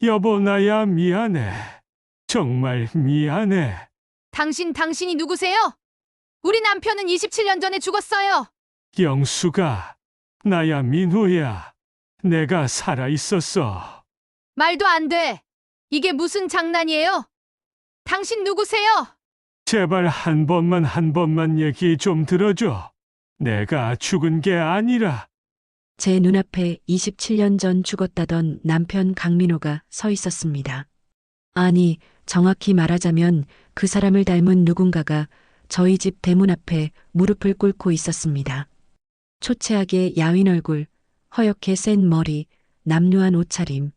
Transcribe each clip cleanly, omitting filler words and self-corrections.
여보, 나야 미안해. 정말 미안해. 당신이 누구세요? 우리 남편은 27년 전에 죽었어요. 영수가, 나야 민호야. 내가 살아있었어. 말도 안 돼. 이게 무슨 장난이에요? 당신 누구세요? 제발 한 번만 얘기 좀 들어줘. 내가 죽은 게 아니라. 제 눈앞에 27년 전 죽었다던 남편 강민호가 서 있었습니다. 아니, 정확히 말하자면 그 사람을 닮은 누군가가 저희 집 대문 앞에 무릎을 꿇고 있었습니다. 초췌하게 야윈 얼굴, 허옇게 센 머리, 남루한 옷차림.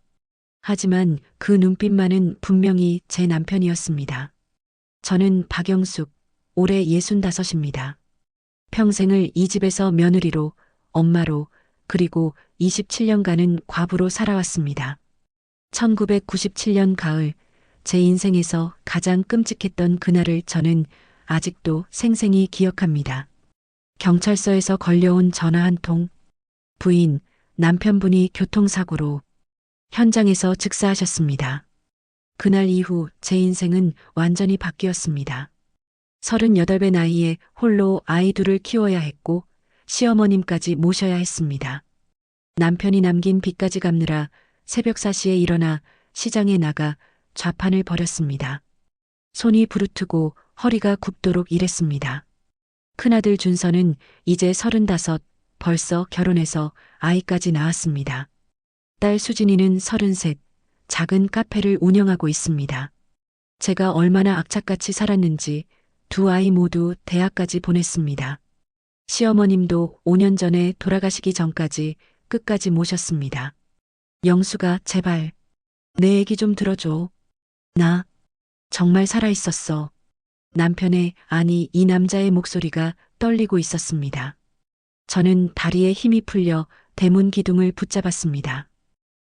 하지만 그 눈빛만은 분명히 제 남편이었습니다. 저는 박영숙, 올해 65입니다. 평생을 이 집에서 며느리로, 엄마로, 그리고 27년간은 과부로 살아왔습니다. 1997년 가을, 제 인생에서 가장 끔찍했던 그날을 저는 아직도 생생히 기억합니다. 경찰서에서 걸려온 전화 한 통. 부인, 남편분이 교통사고로 현장에서 즉사하셨습니다. 그날 이후 제 인생은 완전히 바뀌었습니다. 38배 나이에 홀로 아이 둘을 키워야 했고 시어머님까지 모셔야 했습니다. 남편이 남긴 빚까지 갚느라 새벽 4시에 일어나 시장에 나가 좌판을 벌였습니다. 손이 부르트고 허리가 굽도록 일했습니다. 큰아들 준서는 이제 35, 벌써 결혼해서 아이까지 낳았습니다. 딸 수진이는 33, 작은 카페를 운영하고 있습니다. 제가 얼마나 악착같이 살았는지 두 아이 모두 대학까지 보냈습니다. 시어머님도 5년 전에 돌아가시기 전까지 끝까지 모셨습니다. 영수가 제발 내 얘기 좀 들어줘. 나 정말 살아있었어. 남편의, 아니 이 남자의 목소리가 떨리고 있었습니다. 저는 다리에 힘이 풀려 대문 기둥을 붙잡았습니다.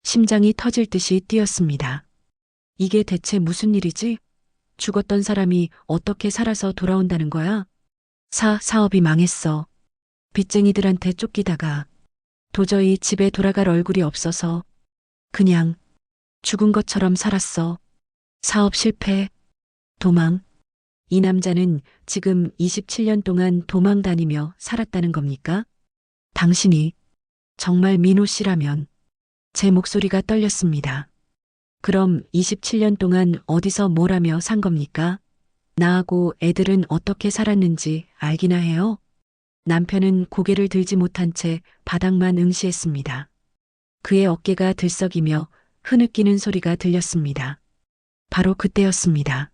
심장이 터질 듯이 뛰었습니다. 이게 대체 무슨 일이지? 죽었던 사람이 어떻게 살아서 돌아온다는 거야? 사업이 망했어. 빚쟁이들한테 쫓기다가 도저히 집에 돌아갈 얼굴이 없어서 그냥 죽은 것처럼 살았어. 사업 실패, 도망. 이 남자는 지금 27년 동안 도망 다니며 살았다는 겁니까? 당신이 정말 민호 씨라면. 제 목소리가 떨렸습니다. 그럼 27년 동안 어디서 뭘 하며 산 겁니까? 나하고 애들은 어떻게 살았는지 알기나 해요? 남편은 고개를 들지 못한 채 바닥만 응시했습니다. 그의 어깨가 들썩이며 흐느끼는 소리가 들렸습니다. 바로 그때였습니다.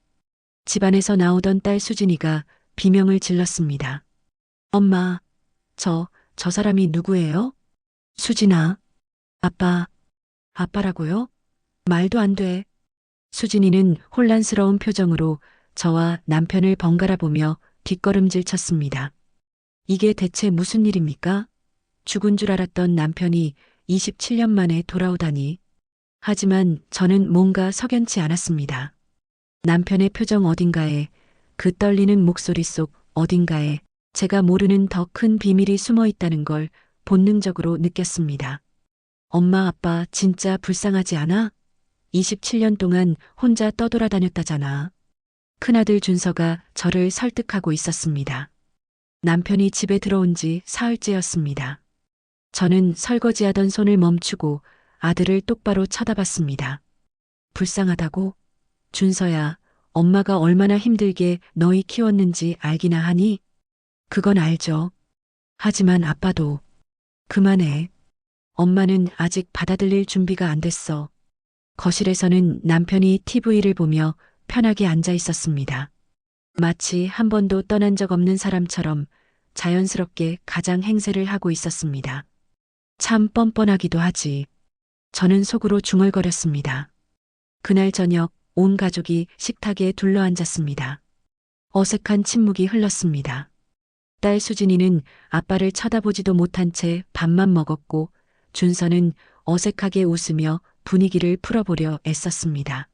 집안에서 나오던 딸 수진이가 비명을 질렀습니다. 엄마, 저 사람이 누구예요? 수진아. 아빠라고요? 말도 안 돼. 수진이는 혼란스러운 표정으로 저와 남편을 번갈아 보며 뒷걸음질 쳤습니다. 이게 대체 무슨 일입니까? 죽은 줄 알았던 남편이 27년 만에 돌아오다니. 하지만 저는 뭔가 석연치 않았습니다. 남편의 표정 어딘가에, 그 떨리는 목소리 속 어딘가에 제가 모르는 더 큰 비밀이 숨어 있다는 걸 본능적으로 느꼈습니다. 엄마, 아빠 진짜 불쌍하지 않아? 27년 동안 혼자 떠돌아다녔다잖아. 큰아들 준서가 저를 설득하고 있었습니다. 남편이 집에 들어온 지 사흘째였습니다. 저는 설거지하던 손을 멈추고 아들을 똑바로 쳐다봤습니다. 불쌍하다고? 준서야, 엄마가 얼마나 힘들게 너희 키웠는지 알기나 하니? 그건 알죠. 하지만 아빠도. 그만해. 엄마는 아직 받아들일 준비가 안 됐어. 거실에서는 남편이 TV를 보며 편하게 앉아 있었습니다. 마치 한 번도 떠난 적 없는 사람처럼 자연스럽게 가장 행세를 하고 있었습니다. 참 뻔뻔하기도 하지. 저는 속으로 중얼거렸습니다. 그날 저녁 온 가족이 식탁에 둘러앉았습니다. 어색한 침묵이 흘렀습니다. 딸 수진이는 아빠를 쳐다보지도 못한 채 밥만 먹었고 준서는 어색하게 웃으며 분위기를 풀어보려 애썼습니다.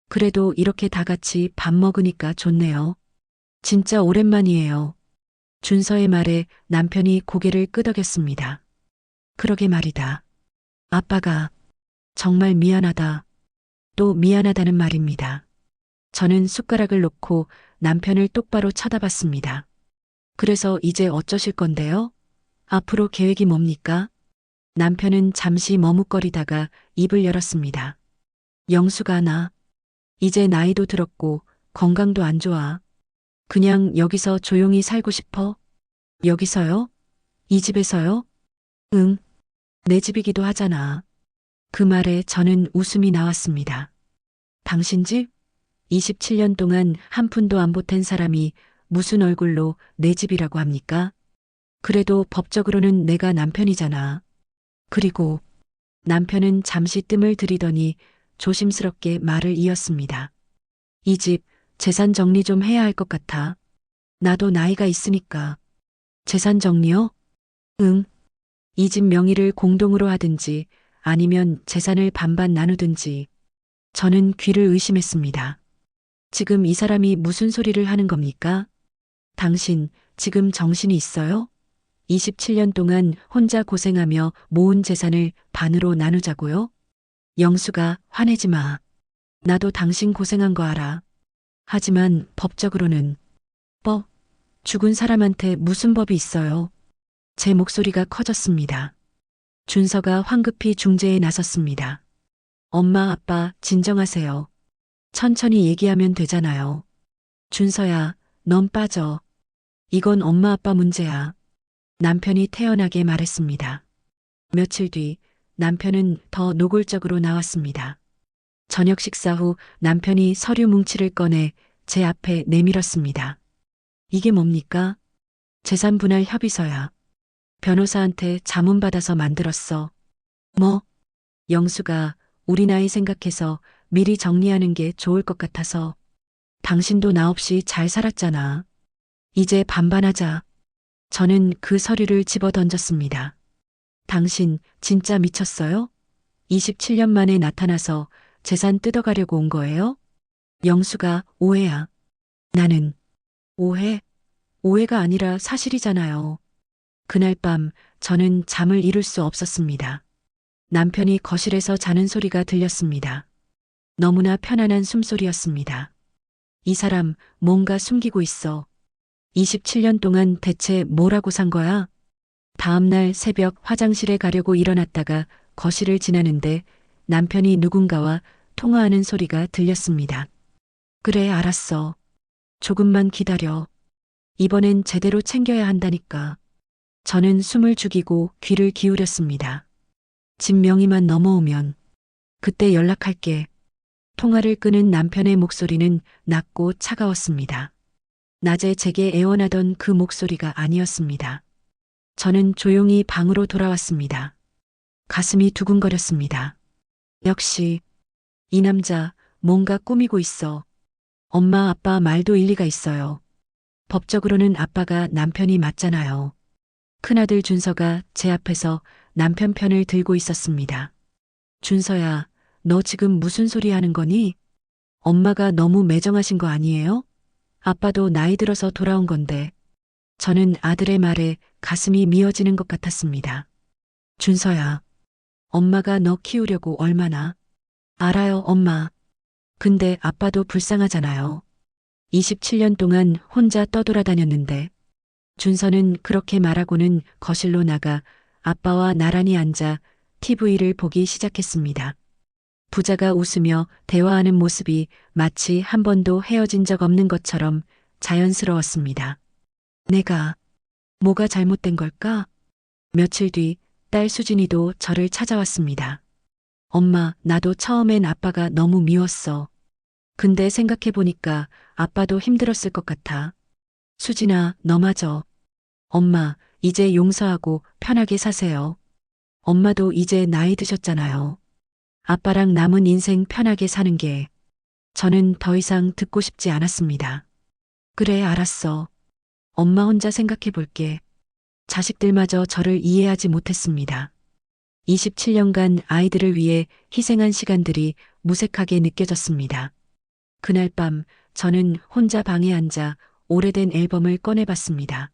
그래도 이렇게 다 같이 밥 먹으니까 좋네요. 진짜 오랜만이에요. 준서의 말에 남편이 고개를 끄덕였습니다. 그러게 말이다. 아빠가 정말 미안하다. 또 미안하다는 말입니다. 저는 숟가락을 놓고 남편을 똑바로 쳐다봤습니다. 그래서 이제 어쩌실 건데요? 앞으로 계획이 뭡니까? 남편은 잠시 머뭇거리다가 입을 열었습니다. 영수가 나 이제 나이도 들었고 건강도 안 좋아. 그냥 여기서 조용히 살고 싶어? 여기서요? 이 집에서요? 응, 내 집이기도 하잖아. 그 말에 저는 웃음이 나왔습니다. 당신 집? 27년 동안 한 푼도 안 보탠 사람이 무슨 얼굴로 내 집이라고 합니까? 그래도 법적으로는 내가 남편이잖아. 그리고 남편은 잠시 뜸을 들이더니 조심스럽게 말을 이었습니다. 이 집 재산 정리 좀 해야 할 것 같아. 나도 나이가 있으니까. 재산 정리요? 응. 이 집 명의를 공동으로 하든지 아니면 재산을 반반 나누든지. 저는 귀를 의심했습니다. 지금 이 사람이 무슨 소리를 하는 겁니까? 당신 지금 정신이 있어요? 27년 동안 혼자 고생하며 모은 재산을 반으로 나누자고요? 영수가 화내지 마. 나도 당신 고생한 거 알아. 하지만 법적으로는 죽은 사람한테 무슨 법이 있어요? 제 목소리가 커졌습니다. 준서가 황급히 중재에 나섰습니다. 엄마, 아빠, 진정하세요. 천천히 얘기하면 되잖아요. 준서야, 넌 빠져. 이건 엄마, 아빠 문제야. 남편이 태연하게 말했습니다. 며칠 뒤 남편은 더 노골적으로 나왔습니다. 저녁 식사 후 남편이 서류 뭉치를 꺼내 제 앞에 내밀었습니다. 이게 뭡니까? 재산 분할 협의서야. 변호사한테 자문받아서 만들었어. 뭐? 영수가 우리 나이 생각해서 미리 정리하는 게 좋을 것 같아서. 당신도 나 없이 잘 살았잖아. 이제 반반하자. 저는 그 서류를 집어 던졌습니다. 당신 진짜 미쳤어요? 27년 만에 나타나서 재산 뜯어가려고 온 거예요? 영수가 오해야. 나는 오해? 오해가 아니라 사실이잖아요. 그날 밤 저는 잠을 이룰 수 없었습니다. 남편이 거실에서 자는 소리가 들렸습니다. 너무나 편안한 숨소리였습니다. 이 사람 뭔가 숨기고 있어. 27년 동안 대체 뭐라고 산 거야? 다음날 새벽 화장실에 가려고 일어났다가 거실을 지나는데 남편이 누군가와 통화하는 소리가 들렸습니다. 그래, 알았어. 조금만 기다려. 이번엔 제대로 챙겨야 한다니까. 저는 숨을 죽이고 귀를 기울였습니다. 집 명의만 넘어오면 그때 연락할게. 통화를 끄는 남편의 목소리는 낮고 차가웠습니다. 낮에 제게 애원하던 그 목소리가 아니었습니다. 저는 조용히 방으로 돌아왔습니다. 가슴이 두근거렸습니다. 역시 이 남자 뭔가 꾸미고 있어. 엄마, 아빠 말도 일리가 있어요. 법적으로는 아빠가 남편이 맞잖아요. 큰아들 준서가 제 앞에서 남편 편을 들고 있었습니다. 준서야, 너 지금 무슨 소리 하는 거니? 엄마가 너무 매정하신 거 아니에요? 아빠도 나이 들어서 돌아온 건데. 저는 아들의 말에 가슴이 미어지는 것 같았습니다. 준서야, 엄마가 너 키우려고 얼마나. 알아요, 엄마. 근데 아빠도 불쌍하잖아요. 27년 동안 혼자 떠돌아다녔는데. 준서는 그렇게 말하고는 거실로 나가 아빠와 나란히 앉아 TV를 보기 시작했습니다. 부자가 웃으며 대화하는 모습이 마치 한 번도 헤어진 적 없는 것처럼 자연스러웠습니다. 내가 뭐가 잘못된 걸까? 며칠 뒤 딸 수진이도 저를 찾아왔습니다. 엄마, 나도 처음엔 아빠가 너무 미웠어. 근데 생각해보니까 아빠도 힘들었을 것 같아. 수진아, 너마저. 엄마, 이제 용서하고 편하게 사세요. 엄마도 이제 나이 드셨잖아요. 아빠랑 남은 인생 편하게 사는 게. 저는 더 이상 듣고 싶지 않았습니다. 그래, 알았어. 엄마 혼자 생각해 볼게. 자식들마저 저를 이해하지 못했습니다. 27년간 아이들을 위해 희생한 시간들이 무색하게 느껴졌습니다. 그날 밤 저는 혼자 방에 앉아 오래된 앨범을 꺼내봤습니다.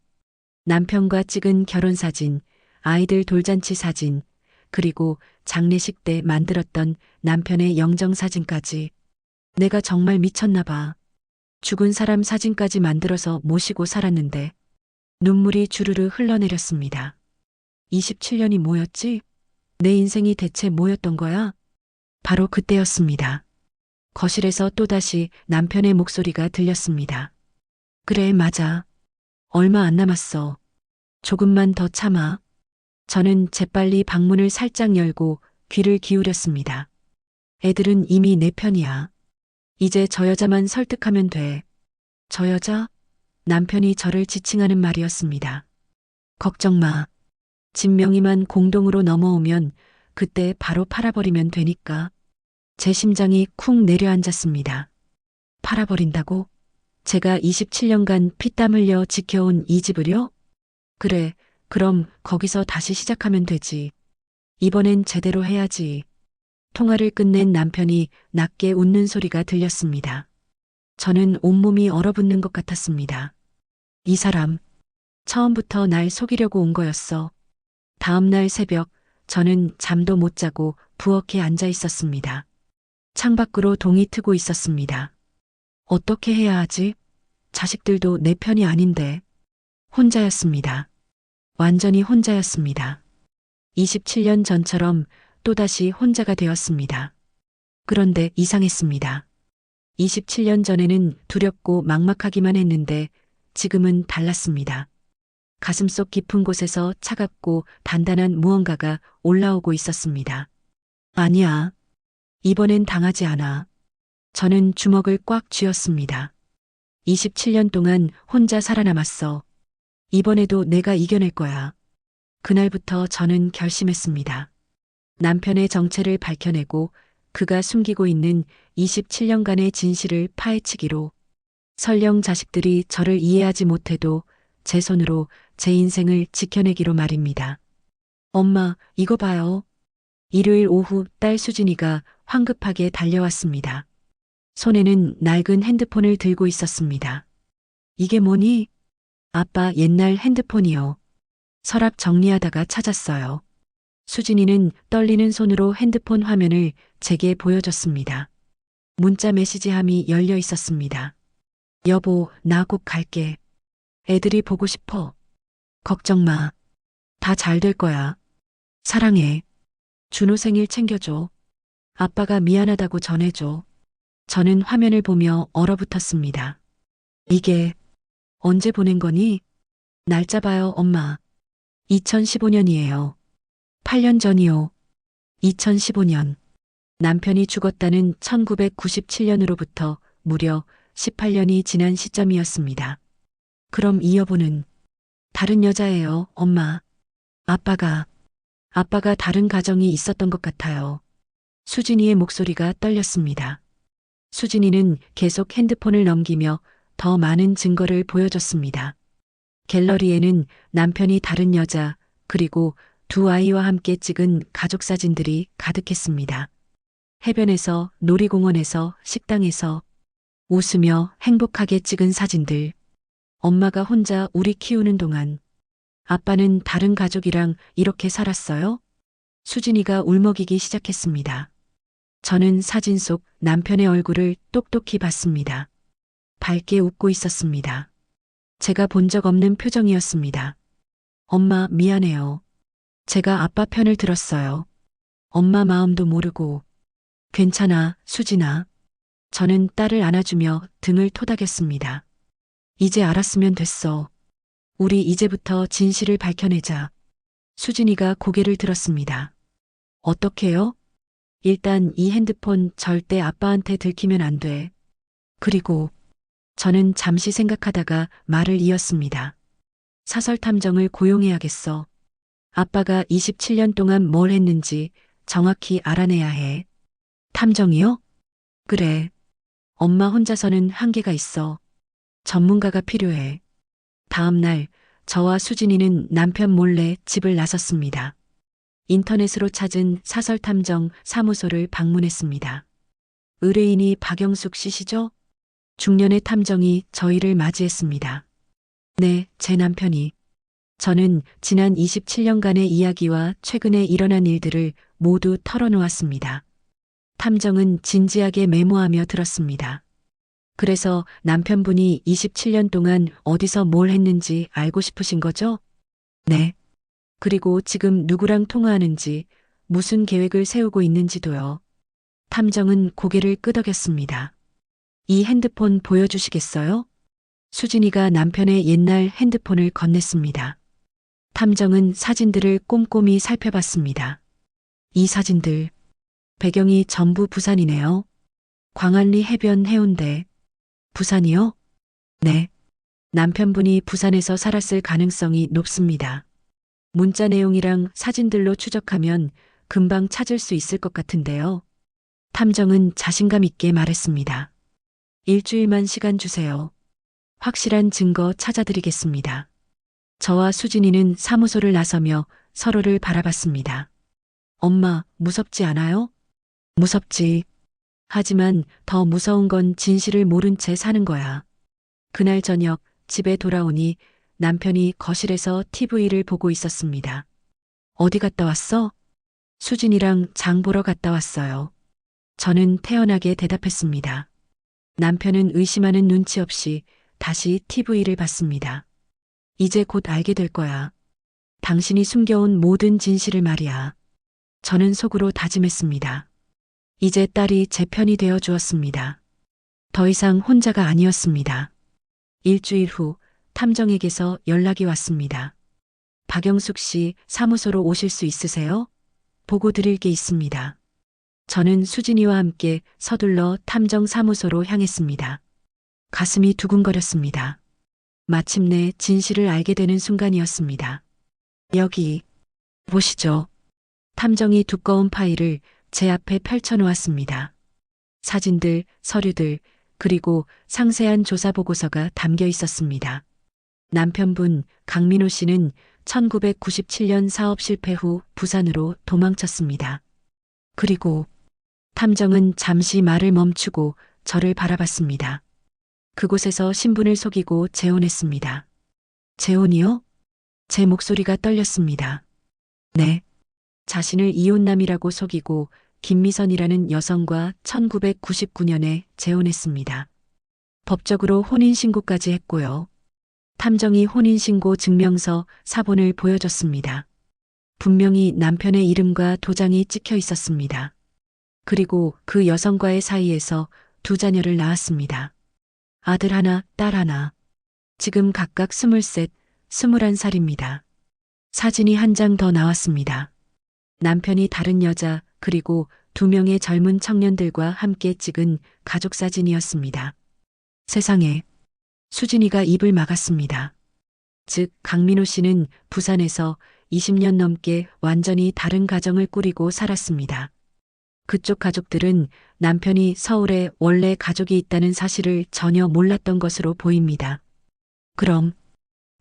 남편과 찍은 결혼사진, 아이들 돌잔치 사진, 그리고 장례식 때 만들었던 남편의 영정사진까지. 내가 정말 미쳤나 봐. 죽은 사람 사진까지 만들어서 모시고 살았는데 눈물이 주르르 흘러내렸습니다. 27년이 뭐였지? 내 인생이 대체 뭐였던 거야? 바로 그때였습니다. 거실에서 또다시 남편의 목소리가 들렸습니다. 그래, 맞아. 얼마 안 남았어. 조금만 더 참아. 저는 재빨리 방문을 살짝 열고 귀를 기울였습니다. 애들은 이미 내 편이야. 이제 저 여자만 설득하면 돼. 저 여자? 남편이 저를 지칭하는 말이었습니다. 걱정 마. 집 명의만 공동으로 넘어오면 그때 바로 팔아버리면 되니까. 제 심장이 쿵 내려앉았습니다. 팔아버린다고? 제가 27년간 피땀 흘려 지켜온 이 집을요? 그래, 그럼 거기서 다시 시작하면 되지. 이번엔 제대로 해야지. 통화를 끝낸 남편이 낮게 웃는 소리가 들렸습니다. 저는 온몸이 얼어붙는 것 같았습니다. 이 사람, 처음부터 날 속이려고 온 거였어. 다음 날 새벽, 저는 잠도 못 자고 부엌에 앉아 있었습니다. 창밖으로 동이 트고 있었습니다. 어떻게 해야 하지? 자식들도 내 편이 아닌데. 혼자였습니다. 완전히 혼자였습니다. 27년 전처럼 또다시 혼자가 되었습니다. 그런데 이상했습니다. 27년 전에는 두렵고 막막하기만 했는데 지금은 달랐습니다. 가슴속 깊은 곳에서 차갑고 단단한 무언가가 올라오고 있었습니다. 아니야. 이번엔 당하지 않아. 저는 주먹을 꽉 쥐었습니다. 27년 동안 혼자 살아남았어. 이번에도 내가 이겨낼 거야. 그날부터 저는 결심했습니다. 남편의 정체를 밝혀내고 그가 숨기고 있는 27년간의 진실을 파헤치기로. 설령 자식들이 저를 이해하지 못해도 제 손으로 제 인생을 지켜내기로 말입니다. 엄마, 이거 봐요. 일요일 오후 딸 수진이가 황급하게 달려왔습니다. 손에는 낡은 핸드폰을 들고 있었습니다. 이게 뭐니? 아빠 옛날 핸드폰이요. 서랍 정리하다가 찾았어요. 수진이는 떨리는 손으로 핸드폰 화면을 제게 보여줬습니다. 문자 메시지함이 열려 있었습니다. 여보, 나 곧 갈게. 애들이 보고 싶어. 걱정 마. 다 잘 될 거야. 사랑해. 준호 생일 챙겨줘. 아빠가 미안하다고 전해줘. 저는 화면을 보며 얼어붙었습니다. 이게 언제 보낸 거니? 날짜 봐요, 엄마. 2015년이에요. 8년 전이요. 2015년. 남편이 죽었다는 1997년으로부터 무려 18년이 지난 시점이었습니다. 그럼 이 여보는 다른 여자예요, 엄마. 아빠가 다른 가정이 있었던 것 같아요. 수진이의 목소리가 떨렸습니다. 수진이는 계속 핸드폰을 넘기며 더 많은 증거를 보여줬습니다. 갤러리에는 남편이 다른 여자, 그리고 두 아이와 함께 찍은 가족 사진들이 가득했습니다. 해변에서, 놀이공원에서, 식당에서 웃으며 행복하게 찍은 사진들. 엄마가 혼자 우리 키우는 동안 아빠는 다른 가족이랑 이렇게 살았어요? 수진이가 울먹이기 시작했습니다. 저는 사진 속 남편의 얼굴을 똑똑히 봤습니다. 밝게 웃고 있었습니다. 제가 본 적 없는 표정이었습니다. 엄마, 미안해요. 제가 아빠 편을 들었어요. 엄마 마음도 모르고. 괜찮아, 수진아. 저는 딸을 안아주며 등을 토닥였습니다. 이제 알았으면 됐어. 우리 이제부터 진실을 밝혀내자. 수진이가 고개를 들었습니다. 어떻게요? 일단 이 핸드폰 절대 아빠한테 들키면 안 돼. 그리고 저는 잠시 생각하다가 말을 이었습니다. 사설 탐정을 고용해야겠어. 아빠가 27년 동안 뭘 했는지 정확히 알아내야 해. 탐정이요? 그래. 엄마 혼자서는 한계가 있어. 전문가가 필요해. 다음 날 저와 수진이는 남편 몰래 집을 나섰습니다. 인터넷으로 찾은 사설탐정 사무소를 방문했습니다. 의뢰인이 박영숙 씨시죠? 중년의 탐정이 저희를 맞이했습니다. 네, 제 남편이. 저는 지난 27년간의 이야기와 최근에 일어난 일들을 모두 털어놓았습니다. 탐정은 진지하게 메모하며 들었습니다. 그래서 남편분이 27년 동안 어디서 뭘 했는지 알고 싶으신 거죠? 네. 그리고 지금 누구랑 통화하는지, 무슨 계획을 세우고 있는지도요. 탐정은 고개를 끄덕였습니다. 이 핸드폰 보여주시겠어요? 수진이가 남편의 옛날 핸드폰을 건넸습니다. 탐정은 사진들을 꼼꼼히 살펴봤습니다. 이 사진들, 배경이 전부 부산이네요. 광안리 해변 해운대. 부산이요? 네. 남편분이 부산에서 살았을 가능성이 높습니다. 문자 내용이랑 사진들로 추적하면 금방 찾을 수 있을 것 같은데요. 탐정은 자신감 있게 말했습니다. 일주일만 시간 주세요. 확실한 증거 찾아드리겠습니다. 저와 수진이는 사무소를 나서며 서로를 바라봤습니다. 엄마, 무섭지 않아요? 무섭지. 하지만 더 무서운 건 진실을 모른 채 사는 거야. 그날 저녁 집에 돌아오니 남편이 거실에서 TV를 보고 있었습니다. 어디 갔다 왔어? 수진이랑 장 보러 갔다 왔어요. 저는 태연하게 대답했습니다. 남편은 의심하는 눈치 없이 다시 TV를 봤습니다. 이제 곧 알게 될 거야. 당신이 숨겨온 모든 진실을 말이야. 저는 속으로 다짐했습니다. 이제 딸이 제 편이 되어 주었습니다. 더 이상 혼자가 아니었습니다. 일주일 후 탐정에게서 연락이 왔습니다. 박영숙 씨 사무소로 오실 수 있으세요? 보고 드릴 게 있습니다. 저는 수진이와 함께 서둘러 탐정 사무소로 향했습니다. 가슴이 두근거렸습니다. 마침내 진실을 알게 되는 순간이었습니다. 여기 보시죠. 탐정이 두꺼운 파일을 제 앞에 펼쳐놓았습니다. 사진들, 서류들, 그리고 상세한 조사 보고서가 담겨 있었습니다. 남편분 강민호 씨는 1997년 사업 실패 후 부산으로 도망쳤습니다. 그리고 탐정은 잠시 말을 멈추고 저를 바라봤습니다. 그곳에서 신분을 속이고 재혼했습니다. 재혼이요? 제 목소리가 떨렸습니다. 네. 자신을 이혼남이라고 속이고 김미선이라는 여성과 1999년에 재혼했습니다. 법적으로 혼인신고까지 했고요. 탐정이 혼인신고 증명서 사본을 보여줬습니다. 분명히 남편의 이름과 도장이 찍혀 있었습니다. 그리고 그 여성과의 사이에서 두 자녀를 낳았습니다. 아들 하나, 딸 하나. 지금 각각 23, 21살입니다. 사진이 한 장 더 나왔습니다. 남편이 다른 여자 그리고 2명의 젊은 청년들과 함께 찍은 가족 사진이었습니다. 세상에. 수진이가 입을 막았습니다. 즉 강민호 씨는 부산에서 20년 넘게 완전히 다른 가정을 꾸리고 살았습니다. 그쪽 가족들은 남편이 서울에 원래 가족이 있다는 사실을 전혀 몰랐던 것으로 보입니다.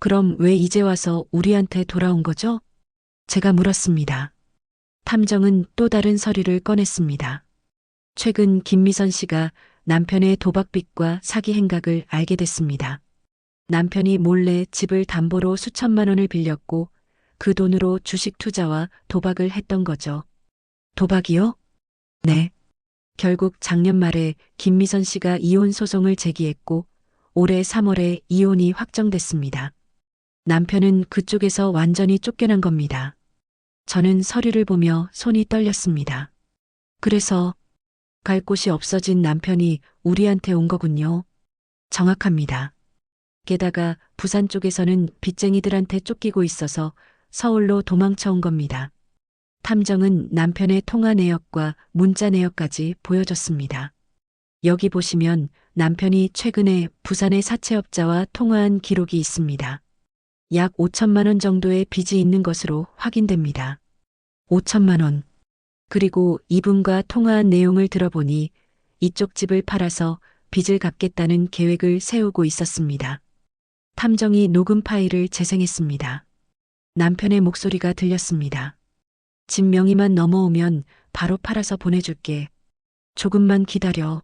그럼 왜 이제 와서 우리한테 돌아온 거죠? 제가 물었습니다. 탐정은 또 다른 서류를 꺼냈습니다. 최근 김미선 씨가 남편의 도박빚과 사기 행각을 알게 됐습니다. 남편이 몰래 집을 담보로 수천만 원을 빌렸고 그 돈으로 주식 투자와 도박을 했던 거죠. 도박이요? 네. 결국 작년 말에 김미선 씨가 이혼 소송을 제기했고 올해 3월에 이혼이 확정됐습니다. 남편은 그쪽에서 완전히 쫓겨난 겁니다. 저는 서류를 보며 손이 떨렸습니다. 그래서 갈 곳이 없어진 남편이 우리한테 온 거군요. 정확합니다. 게다가 부산 쪽에서는 빚쟁이들한테 쫓기고 있어서 서울로 도망쳐 온 겁니다. 탐정은 남편의 통화 내역과 문자 내역까지 보여줬습니다. 여기 보시면 남편이 최근에 부산의 사채업자와 통화한 기록이 있습니다. 약 5천만 원 정도의 빚이 있는 것으로 확인됩니다. 5천만 원. 그리고 이분과 통화한 내용을 들어보니 이쪽 집을 팔아서 빚을 갚겠다는 계획을 세우고 있었습니다. 탐정이 녹음 파일을 재생했습니다. 남편의 목소리가 들렸습니다. 집 명의만 넘어오면 바로 팔아서 보내줄게. 조금만 기다려.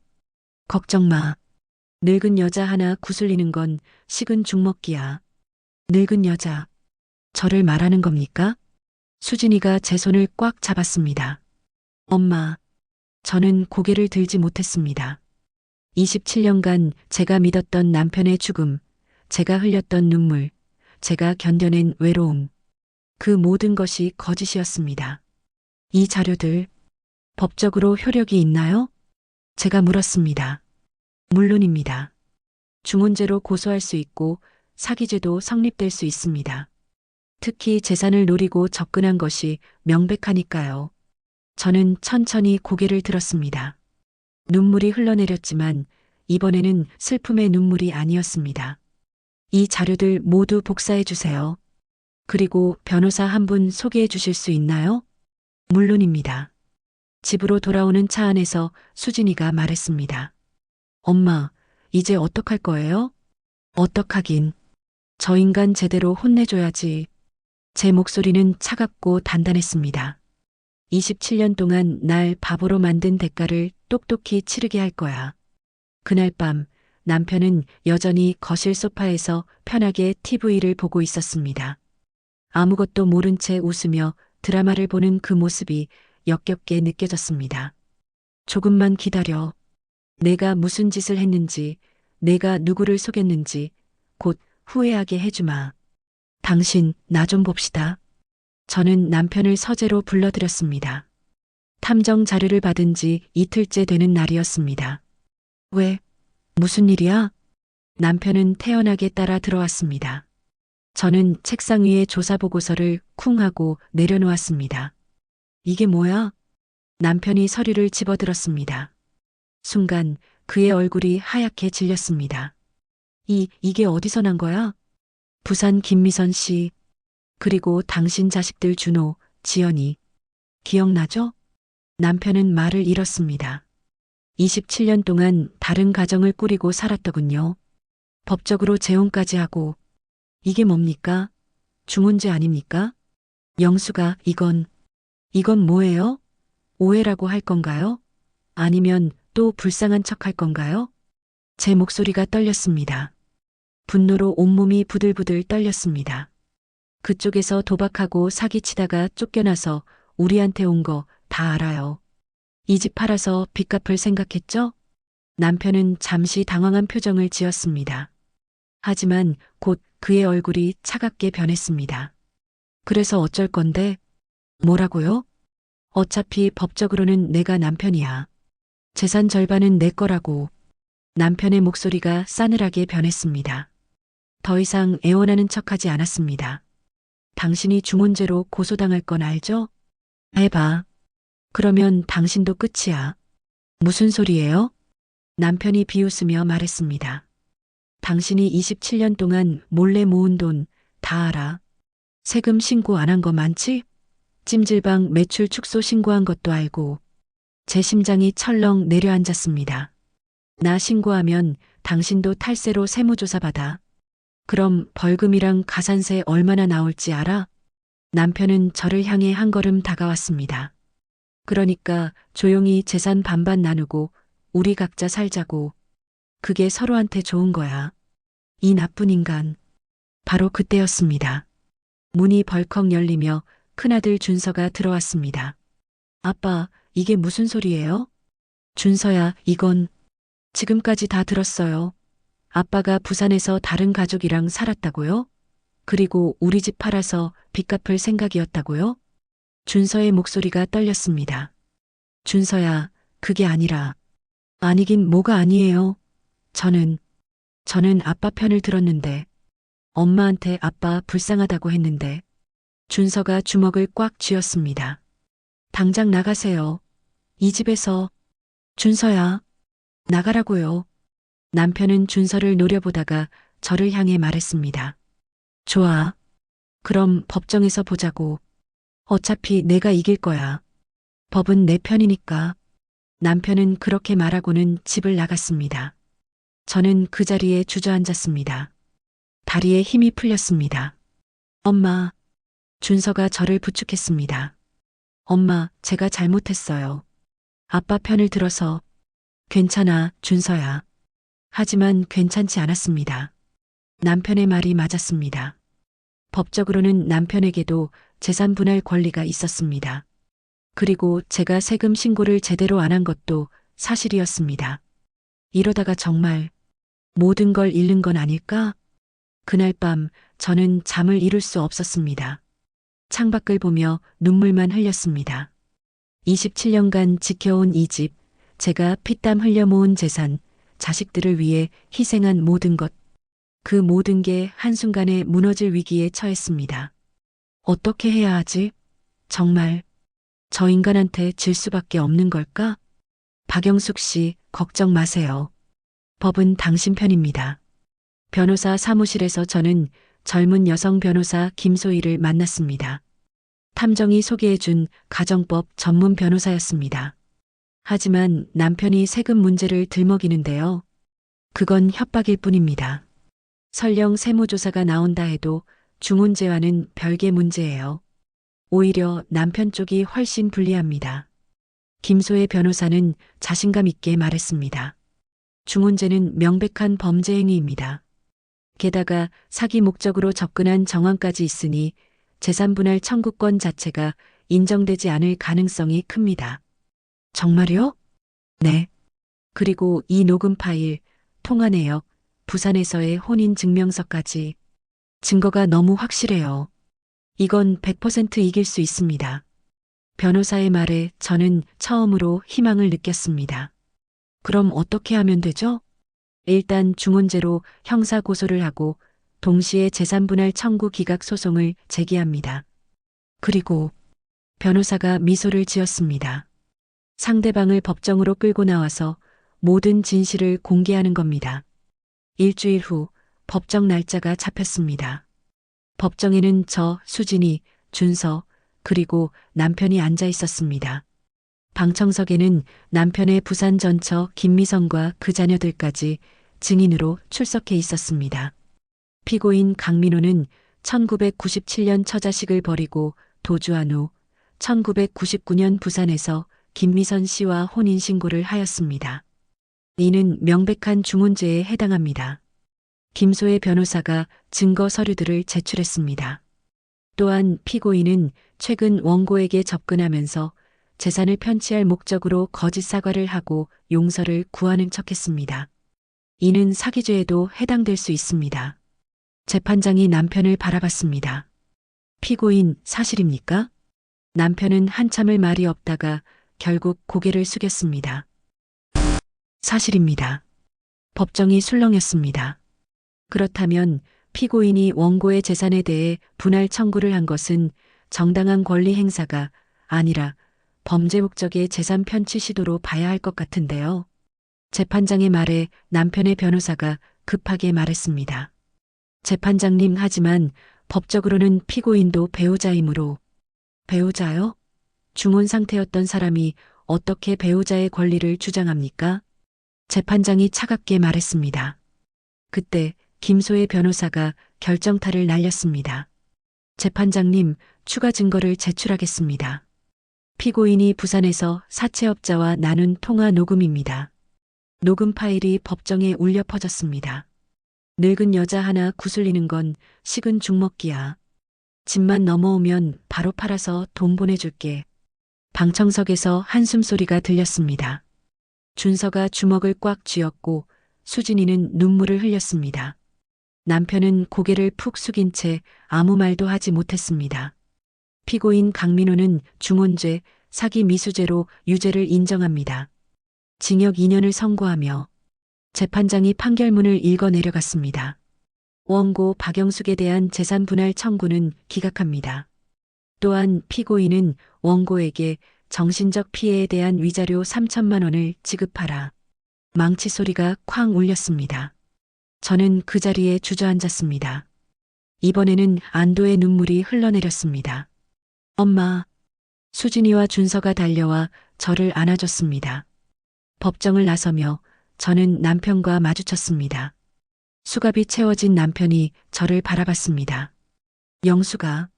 걱정 마. 늙은 여자 하나 구슬리는 건 식은 죽 먹기야. 늙은 여자. 저를 말하는 겁니까? 수진이가 제 손을 꽉 잡았습니다. 엄마, 저는 고개를 들지 못했습니다. 27년간 제가 믿었던 남편의 죽음, 제가 흘렸던 눈물, 제가 견뎌낸 외로움, 그 모든 것이 거짓이었습니다. 이 자료들, 법적으로 효력이 있나요? 제가 물었습니다. 물론입니다. 중훈죄로 고소할 수 있고 사기죄도 성립될 수 있습니다. 특히 재산을 노리고 접근한 것이 명백하니까요. 저는 천천히 고개를 들었습니다. 눈물이 흘러내렸지만 이번에는 슬픔의 눈물이 아니었습니다. 이 자료들 모두 복사해 주세요. 그리고 변호사 한 분 소개해 주실 수 있나요? 물론입니다. 집으로 돌아오는 차 안에서 수진이가 말했습니다. 엄마, 이제 어떡할 거예요? 어떡하긴. 저 인간 제대로 혼내줘야지. 제 목소리는 차갑고 단단했습니다. 27년 동안 날 바보로 만든 대가를 똑똑히 치르게 할 거야. 그날 밤 남편은 여전히 거실 소파에서 편하게 TV를 보고 있었습니다. 아무것도 모른 채 웃으며 드라마를 보는 그 모습이 역겹게 느껴졌습니다. 조금만 기다려. 내가 무슨 짓을 했는지, 내가 누구를 속였는지 곧 후회하게 해주마. 당신, 나 좀 봅시다. 저는 남편을 서재로 불러들였습니다. 탐정 자료를 받은 지 이틀째 되는 날이었습니다. 왜? 무슨 일이야? 남편은 태연하게 따라 들어왔습니다. 저는 책상 위에 조사 보고서를 쿵 하고 내려놓았습니다. 이게 뭐야? 남편이 서류를 집어들었습니다. 순간 그의 얼굴이 하얗게 질렸습니다. 이게 어디서 난 거야? 부산 김미선 씨, 그리고 당신 자식들 준호, 지연이. 기억나죠? 남편은 말을 잃었습니다. 27년 동안 다른 가정을 꾸리고 살았더군요. 법적으로 재혼까지 하고. 이게 뭡니까? 중혼죄 아닙니까? 영수가 이건 뭐예요? 오해라고 할 건가요? 아니면 또 불쌍한 척 할 건가요? 제 목소리가 떨렸습니다. 분노로 온몸이 부들부들 떨렸습니다. 그쪽에서 도박하고 사기치다가 쫓겨나서 우리한테 온 거 다 알아요. 이 집 팔아서 빚 갚을 생각했죠? 남편은 잠시 당황한 표정을 지었습니다. 하지만 곧 그의 얼굴이 차갑게 변했습니다. 그래서 어쩔 건데? 뭐라고요? 어차피 법적으로는 내가 남편이야. 재산 절반은 내 거라고. 남편의 목소리가 싸늘하게 변했습니다. 더 이상 애원하는 척하지 않았습니다. 당신이 중혼죄로 고소당할 건 알죠? 해봐. 그러면 당신도 끝이야. 무슨 소리예요? 남편이 비웃으며 말했습니다. 당신이 27년 동안 몰래 모은 돈 다 알아. 세금 신고 안 한 거 많지? 찜질방 매출 축소 신고한 것도 알고. 제 심장이 철렁 내려앉았습니다. 나 신고하면 당신도 탈세로 세무조사 받아. 그럼 벌금이랑 가산세 얼마나 나올지 알아? 남편은 저를 향해 한 걸음 다가왔습니다. 그러니까 조용히 재산 반반 나누고 우리 각자 살자고. 그게 서로한테 좋은 거야. 이 나쁜 인간. 바로 그때였습니다. 문이 벌컥 열리며 큰아들 준서가 들어왔습니다. 아빠, 이게 무슨 소리예요? 준서야, 이건 지금까지 다 들었어요. 아빠가 부산에서 다른 가족이랑 살았다고요? 그리고 우리 집 팔아서 빚 갚을 생각이었다고요? 준서의 목소리가 떨렸습니다. 준서야, 그게 아니라. 아니긴 뭐가 아니에요. 저는 아빠 편을 들었는데, 엄마한테 아빠 불쌍하다고 했는데. 준서가 주먹을 꽉 쥐었습니다. 당장 나가세요. 이 집에서. 준서야, 나가라고요. 남편은 준서를 노려보다가 저를 향해 말했습니다. 좋아. 그럼 법정에서 보자고. 어차피 내가 이길 거야. 법은 내 편이니까. 남편은 그렇게 말하고는 집을 나갔습니다. 저는 그 자리에 주저앉았습니다. 다리에 힘이 풀렸습니다. 엄마. 준서가 저를 부축했습니다. 엄마, 제가 잘못했어요. 아빠 편을 들어서. 괜찮아, 준서야. 하지만 괜찮지 않았습니다. 남편의 말이 맞았습니다. 법적으로는 남편에게도 재산 분할 권리가 있었습니다. 그리고 제가 세금 신고를 제대로 안 한 것도 사실이었습니다. 이러다가 정말 모든 걸 잃는 건 아닐까? 그날 밤 저는 잠을 이룰 수 없었습니다. 창밖을 보며 눈물만 흘렸습니다. 27년간 지켜온 이 집, 제가 피땀 흘려 모은 재산, 자식들을 위해 희생한 모든 것, 그 모든 게 한순간에 무너질 위기에 처했습니다. 어떻게 해야 하지? 정말 저 인간한테 질 수밖에 없는 걸까? 박영숙 씨, 걱정 마세요. 법은 당신 편입니다. 변호사 사무실에서 저는 젊은 여성 변호사 김소희를 만났습니다. 탐정이 소개해준 가정법 전문 변호사였습니다. 하지만 남편이 세금 문제를 들먹이는데요. 그건 협박일 뿐입니다. 설령 세무조사가 나온다 해도 중훈제와는 별개 문제예요. 오히려 남편 쪽이 훨씬 불리합니다. 김소혜 변호사는 자신감 있게 말했습니다. 중훈제는 명백한 범죄 행위입니다. 게다가 사기 목적으로 접근한 정황까지 있으니 재산분할 청구권 자체가 인정되지 않을 가능성이 큽니다. 정말요? 네. 그리고 이 녹음 파일, 통화 내역, 부산에서의 혼인 증명서까지 증거가 너무 확실해요. 이건 100% 이길 수 있습니다. 변호사의 말에 저는 처음으로 희망을 느꼈습니다. 그럼 어떻게 하면 되죠? 일단 중훈제로 형사 고소를 하고 동시에 재산분할 청구 기각 소송을 제기합니다. 그리고 변호사가 미소를 지었습니다. 상대방을 법정으로 끌고 나와서 모든 진실을 공개하는 겁니다. 일주일 후 법정 날짜가 잡혔습니다. 법정에는 저, 수진이, 준서, 그리고 남편이 앉아 있었습니다. 방청석에는 남편의 부산 전처 김미성과 그 자녀들까지 증인으로 출석해 있었습니다. 피고인 강민호는 1997년 처자식을 버리고 도주한 후 1999년 부산에서 김미선 씨와 혼인신고를 하였습니다. 이는 명백한 중훈죄에 해당합니다. 김소혜 변호사가 증거 서류들을 제출했습니다. 또한 피고인은 최근 원고에게 접근하면서 재산을 편취할 목적으로 거짓 사과를 하고 용서를 구하는 척했습니다. 이는 사기죄에도 해당될 수 있습니다. 재판장이 남편을 바라봤습니다. 피고인 사실입니까? 남편은 한참을 말이 없다가 결국 고개를 숙였습니다. 사실입니다. 법정이 술렁였습니다. 그렇다면 피고인이 원고의 재산에 대해 분할 청구를 한 것은 정당한 권리 행사가 아니라 범죄 목적의 재산 편취 시도로 봐야 할 것 같은데요. 재판장의 말에 남편의 변호사가 급하게 말했습니다. 재판장님, 하지만 법적으로는 피고인도 배우자이므로. 배우자요? 중혼 상태였던 사람이 어떻게 배우자의 권리를 주장합니까? 재판장이 차갑게 말했습니다. 그때 김소혜 변호사가 결정타를 날렸습니다. 재판장님, 추가 증거를 제출하겠습니다. 피고인이 부산에서 사채업자와 나눈 통화 녹음입니다. 녹음 파일이 법정에 울려 퍼졌습니다. 늙은 여자 하나 구슬리는 건 식은 죽 먹기야. 집만 넘어오면 바로 팔아서 돈 보내줄게. 방청석에서 한숨소리가 들렸습니다. 준서가 주먹을 꽉 쥐었고 수진이는 눈물을 흘렸습니다. 남편은 고개를 푹 숙인 채 아무 말도 하지 못했습니다. 피고인 강민호는 중혼죄, 사기 미수죄로 유죄를 인정합니다. 징역 2년을 선고하며 재판장이 판결문을 읽어 내려갔습니다. 원고 박영숙에 대한 재산 분할 청구는 기각합니다. 또한 피고인은 원고에게 정신적 피해에 대한 위자료 3천만 원을 지급하라. 망치 소리가 쾅 울렸습니다. 저는 그 자리에 주저앉았습니다. 이번에는 안도의 눈물이 흘러내렸습니다. 엄마. 수진이와 준서가 달려와 저를 안아줬습니다. 법정을 나서며 저는 남편과 마주쳤습니다. 수갑이 채워진 남편이 저를 바라봤습니다. 영수가,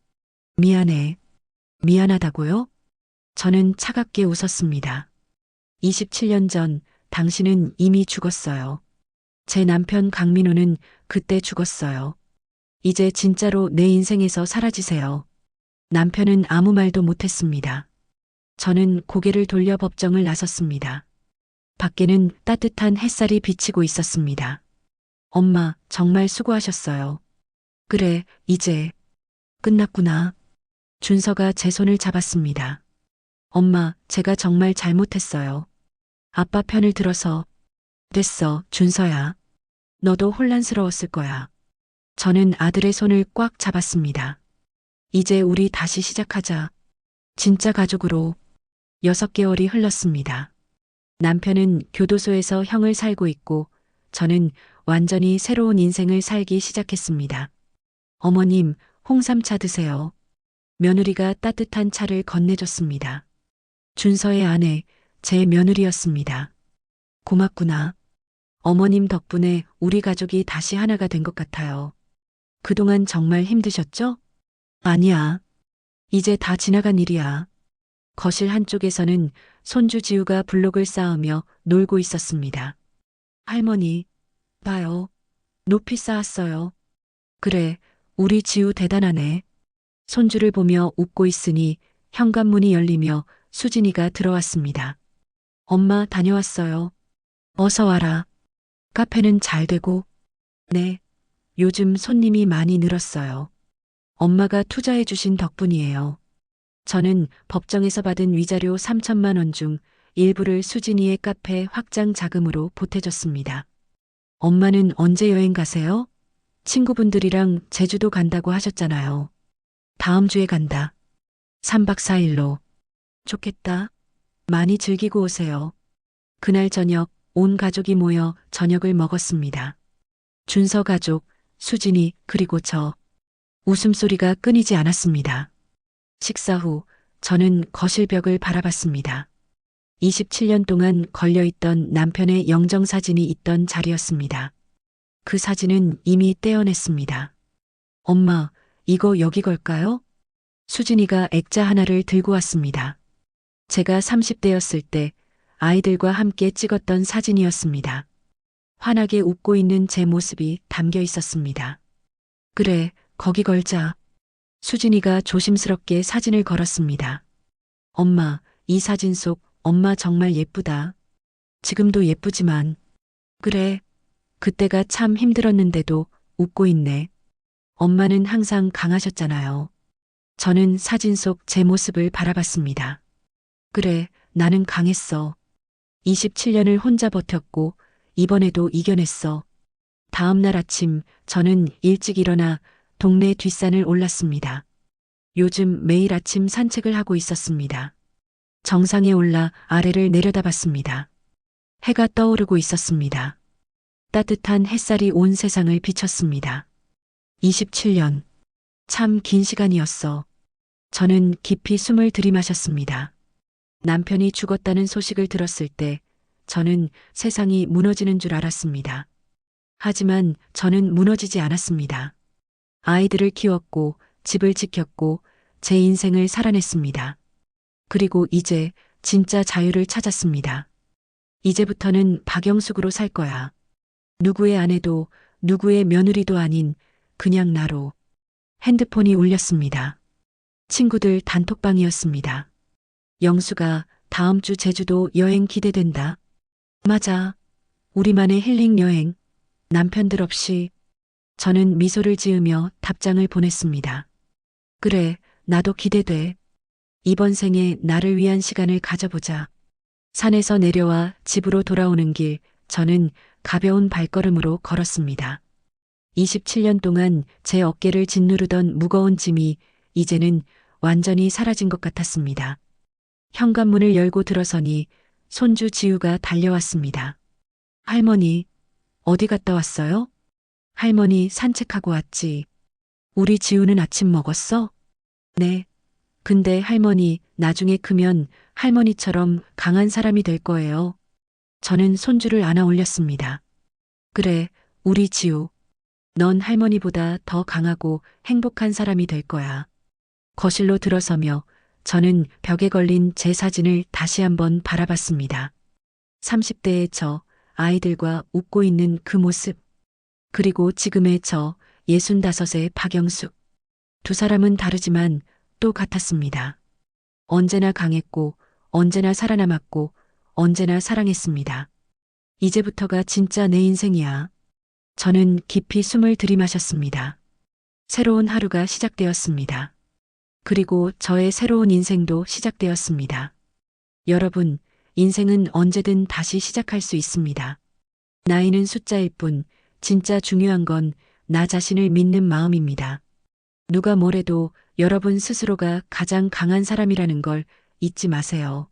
미안해. 미안하다고요? 저는 차갑게 웃었습니다. 27년 전 당신은 이미 죽었어요. 제 남편 강민호는 그때 죽었어요. 이제 진짜로 내 인생에서 사라지세요. 남편은 아무 말도 못했습니다. 저는 고개를 돌려 법정을 나섰습니다. 밖에는 따뜻한 햇살이 비치고 있었습니다. 엄마, 정말 수고하셨어요. 그래, 이제 끝났구나. 준서가 제 손을 잡았습니다. 엄마, 제가 정말 잘못했어요. 아빠 편을 들어서. 됐어, 준서야. 너도 혼란스러웠을 거야. 저는 아들의 손을 꽉 잡았습니다. 이제 우리 다시 시작하자. 진짜 가족으로. 6개월이 흘렀습니다. 남편은 교도소에서 형을 살고 있고 저는 완전히 새로운 인생을 살기 시작했습니다. 어머님, 홍삼차 드세요. 며느리가 따뜻한 차를 건네줬습니다. 준서의 아내, 제 며느리였습니다. 고맙구나. 어머님 덕분에 우리 가족이 다시 하나가 된 것 같아요. 그동안 정말 힘드셨죠? 아니야. 이제 다 지나간 일이야. 거실 한쪽에서는 손주 지우가 블록을 쌓으며 놀고 있었습니다. 할머니, 봐요. 높이 쌓았어요. 그래, 우리 지우 대단하네. 손주를 보며 웃고 있으니 현관문이 열리며 수진이가 들어왔습니다. 엄마 다녀왔어요. 어서 와라. 카페는 잘 되고? 네. 요즘 손님이 많이 늘었어요. 엄마가 투자해 주신 덕분이에요. 저는 법정에서 받은 위자료 3천만 원 중 일부를 수진이의 카페 확장 자금으로 보태줬습니다. 엄마는 언제 여행 가세요? 친구분들이랑 제주도 간다고 하셨잖아요. 다음 주에 간다. 3박 4일로. 좋겠다. 많이 즐기고 오세요. 그날 저녁 온 가족이 모여 저녁을 먹었습니다. 준서 가족, 수진이, 그리고 저. 웃음소리가 끊이지 않았습니다. 식사 후 저는 거실 벽을 바라봤습니다. 27년 동안 걸려있던 남편의 영정사진이 있던 자리였습니다. 그 사진은 이미 떼어냈습니다. 엄마, 이거 여기 걸까요? 수진이가 액자 하나를 들고 왔습니다. 제가 30대였을 때 아이들과 함께 찍었던 사진이었습니다. 환하게 웃고 있는 제 모습이 담겨 있었습니다. 그래, 거기 걸자. 수진이가 조심스럽게 사진을 걸었습니다. 엄마, 이 사진 속 엄마 정말 예쁘다. 지금도 예쁘지만. 그래, 그때가 참 힘들었는데도 웃고 있네. 엄마는 항상 강하셨잖아요. 저는 사진 속 제 모습을 바라봤습니다. 그래, 나는 강했어. 27년을 혼자 버텼고 이번에도 이겨냈어. 다음 날 아침 저는 일찍 일어나 동네 뒷산을 올랐습니다. 요즘 매일 아침 산책을 하고 있었습니다. 정상에 올라 아래를 내려다봤습니다. 해가 떠오르고 있었습니다. 따뜻한 햇살이 온 세상을 비쳤습니다. 27년. 참 긴 시간이었어. 저는 깊이 숨을 들이마셨습니다. 남편이 죽었다는 소식을 들었을 때 저는 세상이 무너지는 줄 알았습니다. 하지만 저는 무너지지 않았습니다. 아이들을 키웠고 집을 지켰고 제 인생을 살아냈습니다. 그리고 이제 진짜 자유를 찾았습니다. 이제부터는 박영숙으로 살 거야. 누구의 아내도 누구의 며느리도 아닌 그냥 나로. 핸드폰이 울렸습니다. 친구들 단톡방이었습니다. 영수가 다음 주 제주도 여행 기대된다. 맞아. 우리만의 힐링 여행. 남편들 없이. 저는 미소를 지으며 답장을 보냈습니다. 그래, 나도 기대돼. 이번 생에 나를 위한 시간을 가져보자. 산에서 내려와 집으로 돌아오는 길, 저는 가벼운 발걸음으로 걸었습니다. 27년 동안 제 어깨를 짓누르던 무거운 짐이 이제는 완전히 사라진 것 같았습니다. 현관문을 열고 들어서니 손주 지우가 달려왔습니다. 할머니, 어디 갔다 왔어요? 할머니 산책하고 왔지. 우리 지우는 아침 먹었어? 네. 근데 할머니, 나중에 크면 할머니처럼 강한 사람이 될 거예요. 저는 손주를 안아 올렸습니다. 그래, 우리 지우. 넌 할머니보다 더 강하고 행복한 사람이 될 거야. 거실로 들어서며 저는 벽에 걸린 제 사진을 다시 한번 바라봤습니다. 30대의 저, 아이들과 웃고 있는 그 모습. 그리고 지금의 저, 65의 박영숙. 두 사람은 다르지만 또 같았습니다. 언제나 강했고, 언제나 살아남았고, 언제나 사랑했습니다. 이제부터가 진짜 내 인생이야. 저는 깊이 숨을 들이마셨습니다. 새로운 하루가 시작되었습니다. 그리고 저의 새로운 인생도 시작되었습니다. 여러분, 인생은 언제든 다시 시작할 수 있습니다. 나이는 숫자일 뿐, 진짜 중요한 건 나 자신을 믿는 마음입니다. 누가 뭐래도 여러분 스스로가 가장 강한 사람이라는 걸 잊지 마세요.